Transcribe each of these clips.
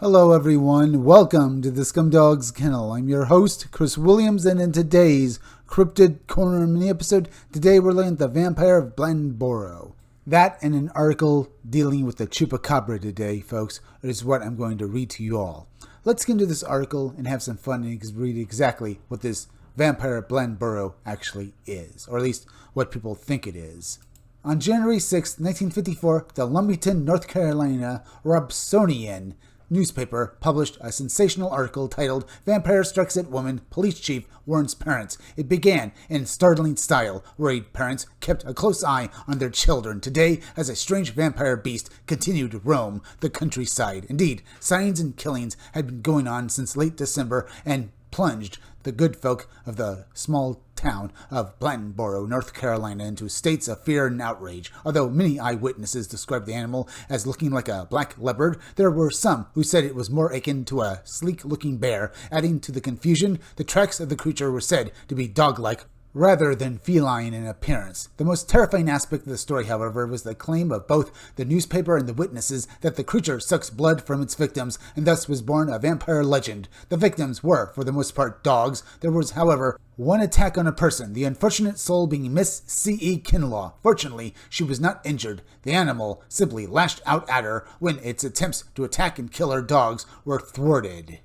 Hello everyone, welcome to the Scumdogs Kennel. I'm your host, Chris Williams, and in today's Cryptid Corner mini episode, today we're looking at the Vampire of Blandborough. That and an article dealing with the Chupacabra today, folks, is what I'm going to read to you all. Let's get into this article and have some fun and read exactly what this Vampire of Blandborough actually is, or at least what people think it is. On January 6, 1954, the Lumberton, North Carolina Robsonian newspaper published a sensational article titled "Vampire Strikes at Woman, Police Chief Warns Parents." It began in startling style. Worried parents kept a close eye on their children today as a strange vampire beast continued to roam the countryside. Indeed, sightings and killings had been going on since late December and plunged the good folk of the small town of Blandborough, North Carolina, into states of fear and outrage. Although many eyewitnesses described the animal as looking like a black leopard, there were some who said it was more akin to a sleek-looking bear. Adding to the confusion, the tracks of the creature were said to be dog-like rather than feline in appearance. The most terrifying aspect of the story, however, was the claim of both the newspaper and the witnesses that the creature sucks blood from its victims, and thus was born a vampire legend. The victims were, for the most part, dogs. There was, however, one attack on a person, the unfortunate soul being Miss C.E. Kinlaw. Fortunately, she was not injured. The animal simply lashed out at her when its attempts to attack and kill her dogs were thwarted.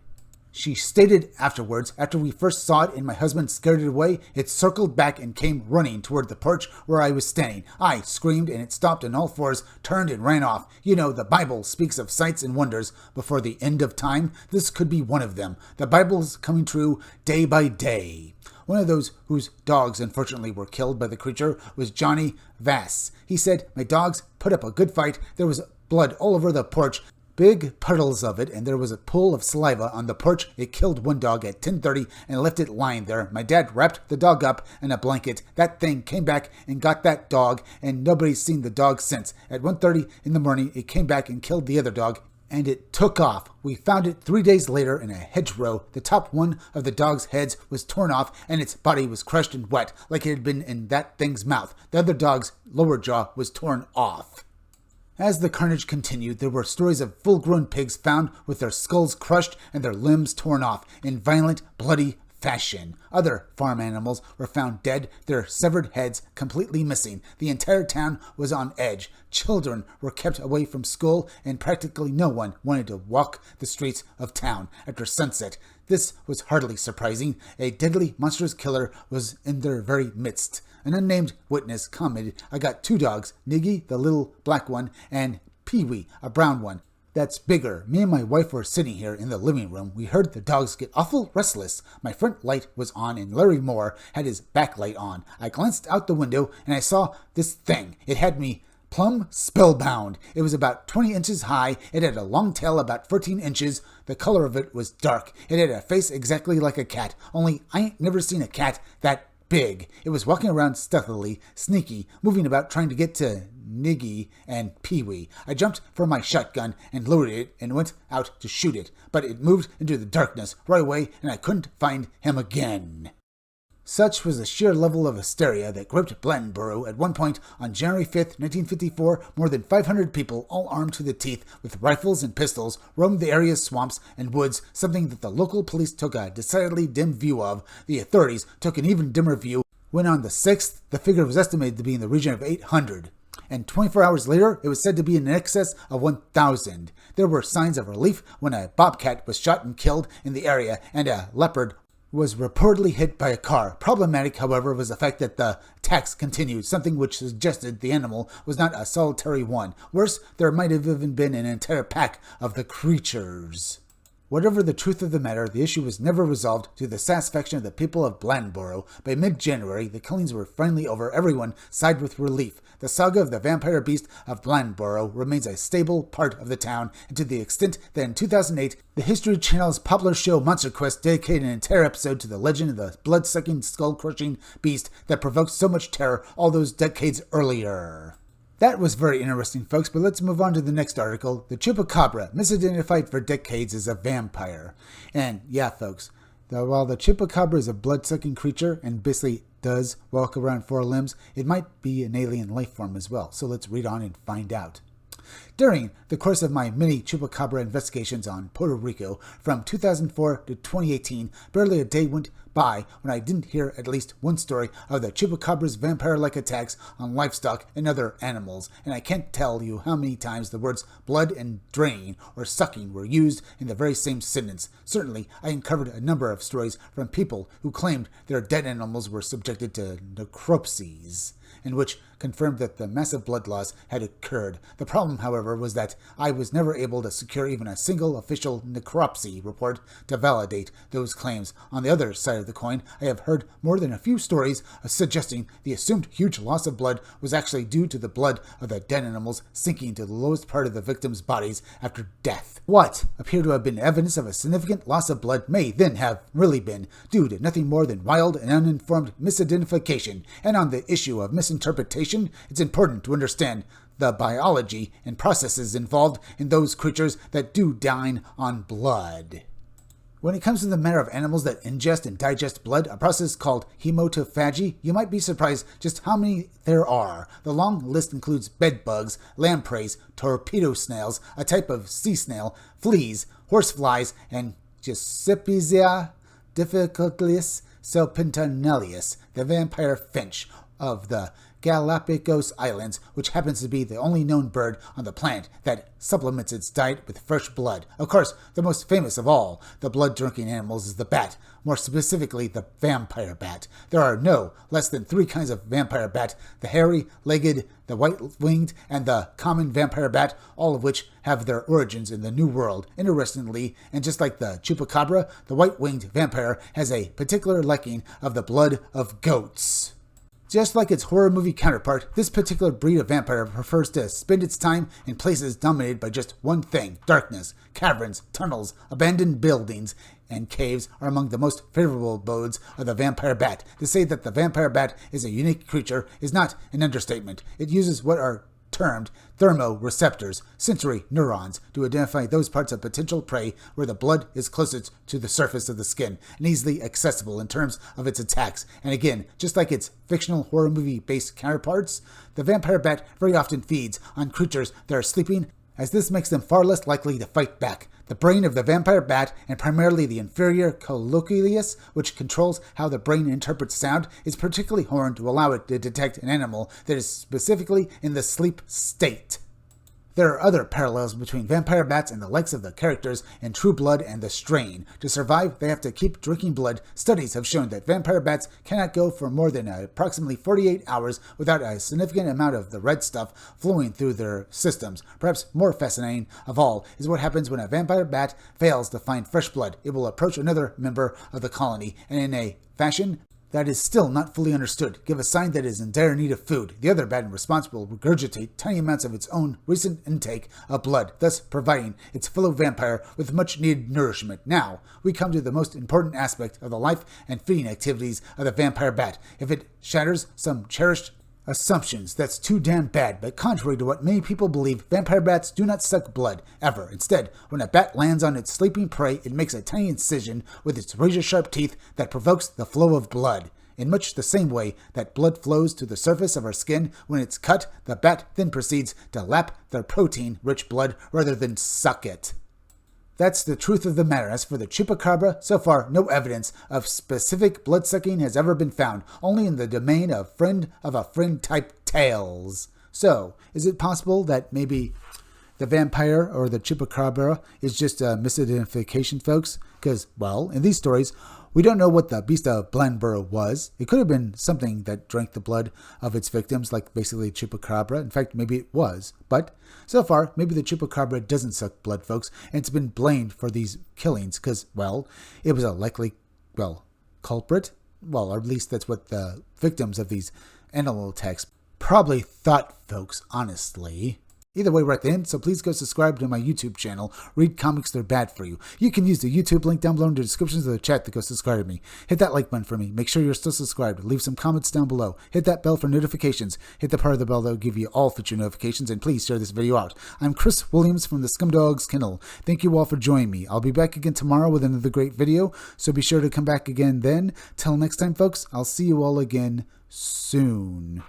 She stated afterwards, "After we first saw it and my husband scared it away, it circled back and came running toward the porch where I was standing. I screamed and it stopped on all fours, turned and ran off. You know, the Bible speaks of sights and wonders before the end of time. This could be one of them. The Bible's coming true day by day." One of those whose dogs unfortunately were killed by the creature was Johnny Vass. He said, "My dogs put up a good fight. There was blood all over the porch. Big puddles of it, and there was a pool of saliva on the porch. It killed one dog at 10:30 and left it lying there. My dad wrapped the dog up in a blanket. That thing came back and got that dog, and nobody's seen the dog since. At 1:30 in the morning, it came back and killed the other dog, and it took off. We found it 3 days later in a hedgerow. The top one of the dog's heads was torn off, and its body was crushed and wet, like it had been in that thing's mouth. The other dog's lower jaw was torn off." As the carnage continued, there were stories of full-grown pigs found with their skulls crushed and their limbs torn off in violent, bloody fashion. Other farm animals were found dead, their severed heads completely missing. The entire town was on edge. Children were kept away from school, and practically no one wanted to walk the streets of town after sunset. This was hardly surprising. A deadly, monstrous killer was in their very midst. An unnamed witness commented, "I got 2 dogs, Niggy, the little black one, and Pee-wee, a brown one. That's bigger. Me and my wife were sitting here in the living room. We heard the dogs get awful restless. My front light was on and Larry Moore had his back light on. I glanced out the window and I saw this thing. It had me plumb spellbound. It was about 20 inches high. It had a long tail about 14 inches. The color of it was dark. It had a face exactly like a cat, only I ain't never seen a cat that big. It was walking around stealthily, sneaky, moving about trying to get to Niggy and Pee-wee. I jumped for my shotgun and loaded it and went out to shoot it, but it moved into the darkness right away and I couldn't find him again." Such was the sheer level of hysteria that gripped Blandborough at one point on January 5th, 1954. More than 500 people, all armed to the teeth with rifles and pistols, roamed the area's swamps and woods, something that the local police took a decidedly dim view of. The authorities took an even dimmer view when on the 6th, the figure was estimated to be in the region of 800. And 24 hours later, it was said to be in excess of 1,000. There were signs of relief when a bobcat was shot and killed in the area, and a leopard was reportedly hit by a car. Problematic, however, was the fact that the attacks continued, something which suggested the animal was not a solitary one. Worse, there might have even been an entire pack of the creatures. Whatever the truth of the matter, the issue was never resolved to the satisfaction of the people of Blandborough. By mid-January, the killings were finally over. Everyone sighed with relief. The saga of the vampire beast of Blandborough remains a stable part of the town, and to the extent that in 2008, the History Channel's popular show Monster Quest dedicated an entire episode to the legend of the blood-sucking, skull-crushing beast that provoked so much terror all those decades earlier. That was very interesting, folks, but let's move on to the next article. The Chupacabra, misidentified for decades as a vampire. And yeah, folks, while the Chupacabra is a blood-sucking creature and basically does walk around 4 limbs, it might be an alien life form as well. So let's read on and find out. During the course of my mini Chupacabra investigations on Puerto Rico from 2004 to 2018, barely a day went by when I didn't hear at least one story of the Chupacabras' vampire-like attacks on livestock and other animals, and I can't tell you how many times the words blood and drain or sucking were used in the very same sentence. Certainly, I uncovered a number of stories from people who claimed their dead animals were subjected to necropsies, and which confirmed that the massive blood loss had occurred. The problem, however, was that I was never able to secure even a single official necropsy report to validate those claims. On the other side of the coin, I have heard more than a few stories suggesting the assumed huge loss of blood was actually due to the blood of the dead animals sinking to the lowest part of the victims' bodies after death. What appeared to have been evidence of a significant loss of blood may then have really been due to nothing more than wild and uninformed misidentification. And on the issue of misinterpretation, it's important to understand the biology and processes involved in those creatures that do dine on blood. When it comes to the matter of animals that ingest and digest blood, a process called hematophagy, you might be surprised just how many there are. The long list includes bedbugs, lampreys, torpedo snails, a type of sea snail, fleas, horseflies, and Giussepizia difficilis serpentinellus, the vampire finch of the Galapagos Islands, which happens to be the only known bird on the planet that supplements its diet with fresh blood. Of course, the most famous of all the blood-drinking animals is the bat, more specifically the vampire bat. There are no less than 3 kinds of vampire bat: the hairy-legged, the white-winged, and the common vampire bat, all of which have their origins in the New World. Interestingly, and just like the chupacabra, the white-winged vampire has a particular liking of the blood of goats. Just like its horror movie counterpart, this particular breed of vampire prefers to spend its time in places dominated by just one thing: darkness. Caverns, tunnels, abandoned buildings, and caves are among the most favorable abodes of the vampire bat. To say that the vampire bat is a unique creature is not an understatement. It uses what are termed thermoreceptors, sensory neurons, to identify those parts of potential prey where the blood is closest to the surface of the skin and easily accessible in terms of its attacks. And again, just like its fictional horror movie-based counterparts, the vampire bat very often feeds on creatures that are sleeping, as this makes them far less likely to fight back. The brain of the vampire bat, and primarily the inferior colliculus, which controls how the brain interprets sound, is particularly horned to allow it to detect an animal that is specifically in the sleep state. There are other parallels between vampire bats and the likes of the characters in True Blood and The Strain. To survive, they have to keep drinking blood. Studies have shown that vampire bats cannot go for more than approximately 48 hours without a significant amount of the red stuff flowing through their systems. Perhaps more fascinating of all is what happens when a vampire bat fails to find fresh blood. It will approach another member of the colony, and in a fashion that is still not fully understood, give a sign that it is in dire need of food. The other bat in response will regurgitate tiny amounts of its own recent intake of blood, thus providing its fellow vampire with much needed nourishment. Now, we come to the most important aspect of the life and feeding activities of the vampire bat. If it shatters some cherished assumptions, that's too damn bad, but contrary to what many people believe, vampire bats do not suck blood, ever. Instead, when a bat lands on its sleeping prey, it makes a tiny incision with its razor-sharp teeth that provokes the flow of blood. In much the same way that blood flows to the surface of our skin when it's cut, the bat then proceeds to lap the protein-rich blood rather than suck it. That's the truth of the matter. As for the chupacabra, so far no evidence of specific blood-sucking has ever been found, only in the domain of friend of a friend type tales. So, is it possible that maybe the vampire or the chupacabra is just a misidentification, folks? Because, well, in these stories, we don't know what the beast of Blandborough was. It could have been something that drank the blood of its victims, like basically Chupacabra. In fact, maybe it was. But so far, maybe the Chupacabra doesn't suck blood, folks, and it's been blamed for these killings because, well, it was a likely, culprit. Well, or at least that's what the victims of these animal attacks probably thought, folks, honestly. Either way, right then, so please go subscribe to my YouTube channel. Read comics, they're bad for you. You can use the YouTube link down below in the descriptions of the chat to go subscribe to me. Hit that like button for me. Make sure you're still subscribed. Leave some comments down below. Hit that bell for notifications. Hit the part of the bell that will give you all future notifications, and please share this video out. I'm Chris Williams from the Scumdogs Kennel. Thank you all for joining me. I'll be back again tomorrow with another great video, so be sure to come back again then. Till next time, folks, I'll see you all again soon.